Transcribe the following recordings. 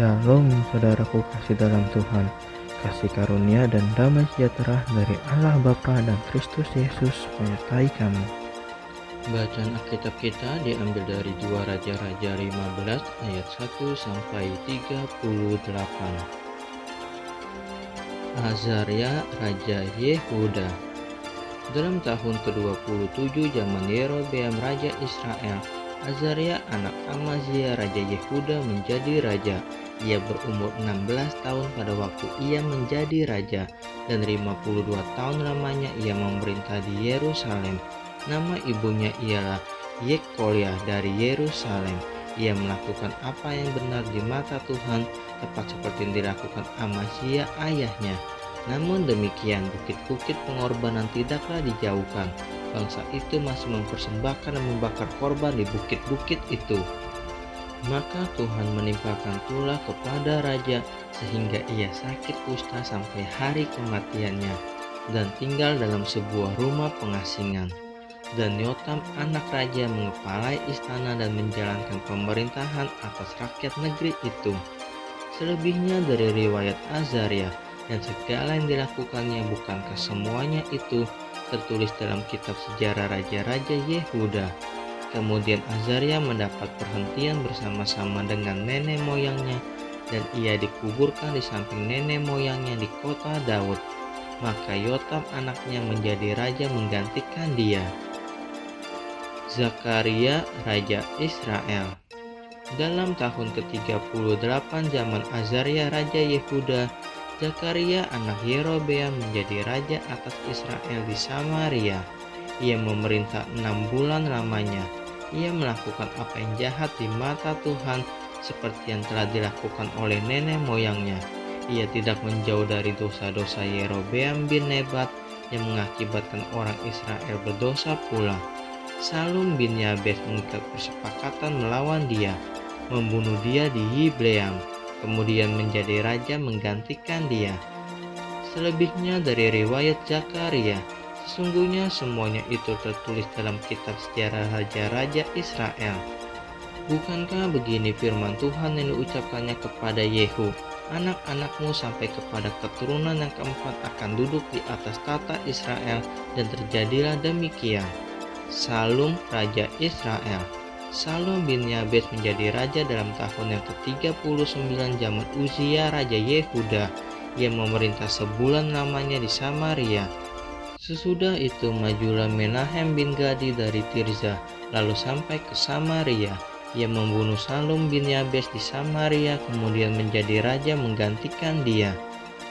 Shalom saudaraku kasih dalam Tuhan, kasih karunia dan damai sejahtera dari Allah Bapa dan Kristus Yesus menyertai kamu. Bacaan Alkitab kita diambil dari 2 Raja-Raja 15 ayat 1 sampai 38. Azaria Raja Yehuda. Dalam tahun ke-27 zaman Yerobeam Raja Israel, Azaria anak Amazia Raja Yehuda menjadi raja. Ia berumur 16 tahun pada waktu ia menjadi raja, dan 52 tahun lamanya ia memerintah di Yerusalem. Nama ibunya ialah Yekolia dari Yerusalem. Ia melakukan apa yang benar di mata Tuhan, tepat seperti yang dilakukan Amazia ayahnya. Namun demikian, bukit-bukit pengorbanan tidaklah dijauhkan. Bangsa itu masih mempersembahkan dan membakar korban di bukit-bukit itu. Maka Tuhan menimpakan tulah kepada raja sehingga ia sakit kusta sampai hari kematiannya, dan tinggal dalam sebuah rumah pengasingan. Dan Yotam anak raja mengepalai istana dan menjalankan pemerintahan atas rakyat negeri itu. Selebihnya dari riwayat Azaria dan segala yang dilakukannya, bukankah semuanya itu tertulis dalam kitab sejarah raja-raja Yehuda? Kemudian Azaria mendapat perhentian bersama-sama dengan nenek moyangnya, dan ia dikuburkan di samping nenek moyangnya di kota Daud. Maka Yotam anaknya menjadi raja menggantikan dia. Zakaria Raja Israel. Dalam tahun ke-38 zaman Azaria Raja Yehuda, Zakaria anak Yerobeam menjadi raja atas Israel di Samaria. Ia memerintah 6 bulan lamanya. Ia melakukan apa yang jahat di mata Tuhan, seperti yang telah dilakukan oleh nenek moyangnya. Ia tidak menjauh dari dosa-dosa Yerobeam bin Nebat yang mengakibatkan orang Israel berdosa pula. Salum bin Yabes mengikat persepakatan melawan dia, membunuh dia di Yibleam, kemudian menjadi raja menggantikan dia. Selebihnya dari riwayat Zakaria, sesungguhnya semuanya itu tertulis dalam kitab sejarah raja-raja Israel. Bukankah begini firman Tuhan yang diucapkannya kepada Yehu, anak-anakmu sampai kepada keturunan yang keempat akan duduk di atas tata Israel, dan terjadilah demikian. Salum Raja Israel. Salum bin Yabes menjadi raja dalam tahun yang ke-39 zaman Uzia Raja Yehuda. Ia memerintah sebulan lamanya di Samaria. Sesudah itu majulah Menahem bin Gadi dari Tirza, lalu sampai ke Samaria. Ia membunuh Salum bin Yabes di Samaria, kemudian menjadi raja menggantikan dia.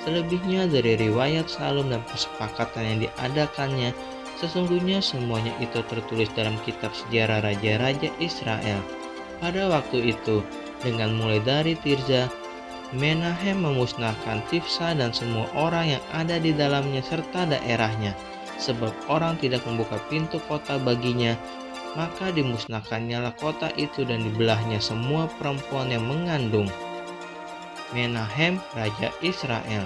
Selebihnya dari riwayat Salum dan persepakatan yang diadakannya, sesungguhnya semuanya itu tertulis dalam kitab sejarah raja-raja Israel. Pada waktu itu, dengan mulai dari Tirza, Menahem memusnahkan Tifsa dan semua orang yang ada di dalamnya serta daerahnya, sebab orang tidak membuka pintu kota baginya. Maka dimusnahkannyalah kota itu dan dibelahnya semua perempuan yang mengandung. Menahem Raja Israel.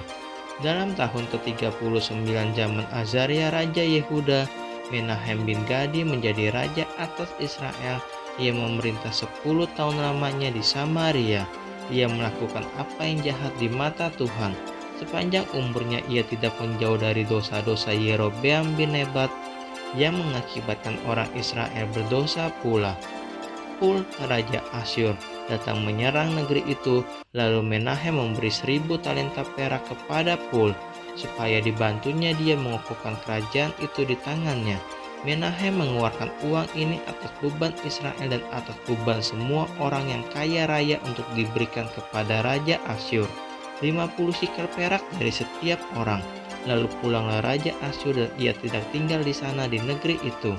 Dalam tahun ke-39 zaman Azaria Raja Yehuda, Menahem bin Gadi menjadi raja atas Israel. Ia memerintah 10 tahun lamanya di Samaria. Ia melakukan apa yang jahat di mata Tuhan. Sepanjang umurnya ia tidak menjauh dari dosa-dosa Yerobeam bin Nebat yang mengakibatkan orang Israel berdosa pula. Pul Raja Asyur datang menyerang negeri itu, lalu Menahem memberi 1000 talenta perak kepada Pul, supaya dibantunya dia mengukuhkan kerajaan itu di tangannya. Menahem mengeluarkan uang ini atas beban Israel dan atas beban semua orang yang kaya raya untuk diberikan kepada Raja Asyur, 50 sikel perak dari setiap orang. Lalu pulanglah Raja Asyur dan ia tidak tinggal di sana di negeri itu.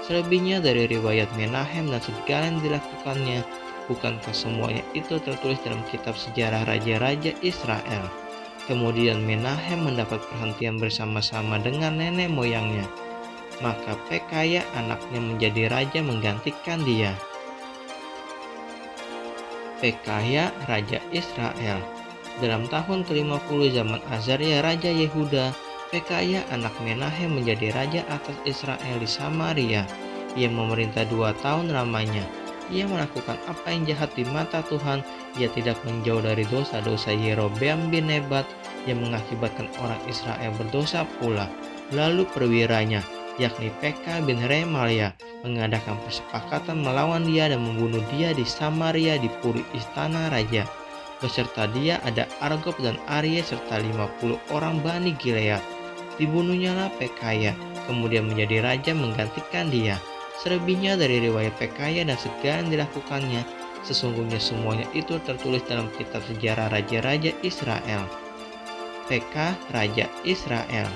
Selebihnya dari riwayat Menahem dan segala yang dilakukannya, bukankah semuanya itu tertulis dalam kitab sejarah raja-raja Israel? Kemudian Menahem mendapat perhentian bersama-sama dengan nenek moyangnya. Maka Pekaya anaknya menjadi raja menggantikan dia. Pekaya Raja Israel. Dalam tahun ke-50 zaman Azaria Raja Yehuda, Pekaya anak Menahem menjadi raja atas Israel di Samaria. Ia memerintah 2 tahun lamanya. Ia melakukan apa yang jahat di mata Tuhan. Ia tidak menjauh dari dosa-dosa Yerobeam bin Nebat yang mengakibatkan orang Israel berdosa pula. Lalu perwiranya, yakni Pekah bin Remalia, mengadakan persepakatan melawan dia dan membunuh dia di Samaria di puri istana raja. Beserta dia ada Argob dan Arye serta 50 orang Bani Gilead. Dibunuhnyalah Pekaya, kemudian menjadi raja menggantikan dia. Selebihnya dari riwayat Pekaya dan segala yang dilakukannya, sesungguhnya semuanya itu tertulis dalam kitab sejarah raja-raja Israel. Pekah, Raja Israel.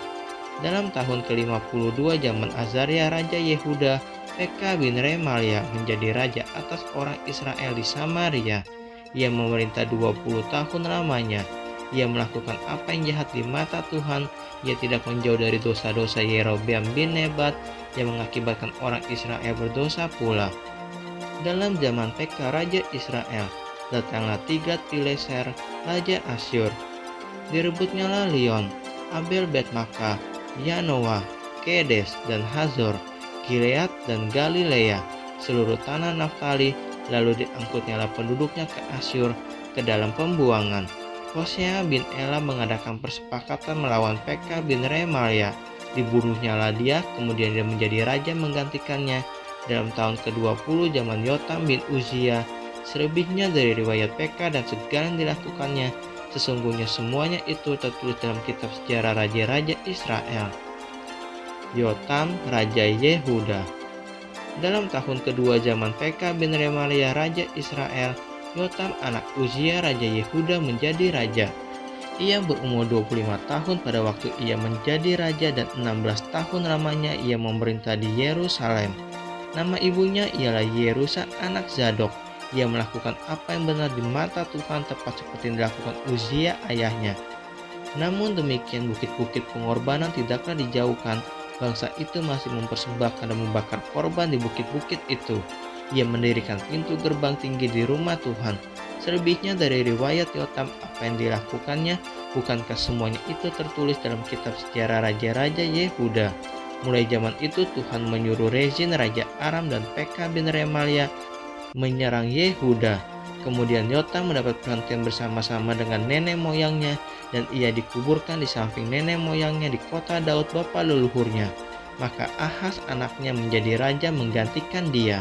Dalam tahun ke-52 zaman Azaria Raja Yehuda, Pekah bin Remalia menjadi raja atas orang Israel di Samaria. Ia memerintah 20 tahun lamanya. Ia melakukan apa yang jahat di mata Tuhan. Ia tidak menjauh dari dosa-dosa Yerobeam bin Nebat yang mengakibatkan orang Israel berdosa pula. Dalam zaman Pekah Raja Israel, datanglah Tiglat-Pileser Raja Asyur. Direbutnyalah Lion, Abel Bet-Maka, Yanoah, Kedes dan Hazor, Gilead dan Galilea, seluruh tanah Naftali, lalu diangkutnyalah penduduknya ke Asyur ke dalam pembuangan. Hosea bin Ela mengadakan persepakatan melawan Pekah bin Remalia. Dibunuhnyalah dia, kemudian dia menjadi raja menggantikannya dalam tahun ke-20 zaman Yotam bin Uzia. Selebihnya dari riwayat Pekah dan segala yang dilakukannya, sesungguhnya semuanya itu tertulis dalam kitab sejarah raja-raja Israel. Yotam, Raja Yehuda. Dalam tahun kedua zaman Pekah bin Remalia Raja Israel, Yotam anak Uzia Raja Yehuda menjadi raja. Ia berumur 25 tahun pada waktu ia menjadi raja dan 16 tahun lamanya ia memerintah di Yerusalem. Nama ibunya ialah Yerusa anak Zadok. Ia melakukan apa yang benar di mata Tuhan tepat seperti yang dilakukan Uzia ayahnya. Namun demikian bukit-bukit pengorbanan tidaklah dijauhkan. Bangsa itu masih mempersembahkan dan membakar korban di bukit-bukit itu. Ia mendirikan pintu gerbang tinggi di rumah Tuhan. Selebihnya dari riwayat Yotam apa yang dilakukannya, bukankah semuanya itu tertulis dalam kitab sejarah raja-raja Yehuda. Mulai zaman itu Tuhan menyuruh Rezin Raja Aram dan Pekah bin Remalia menyerang Yehuda. Kemudian Yotam mendapat perhentian bersama-sama dengan nenek moyangnya dan ia dikuburkan di samping nenek moyangnya di kota Daud bapa leluhurnya. Maka Ahaz anaknya menjadi raja menggantikan dia.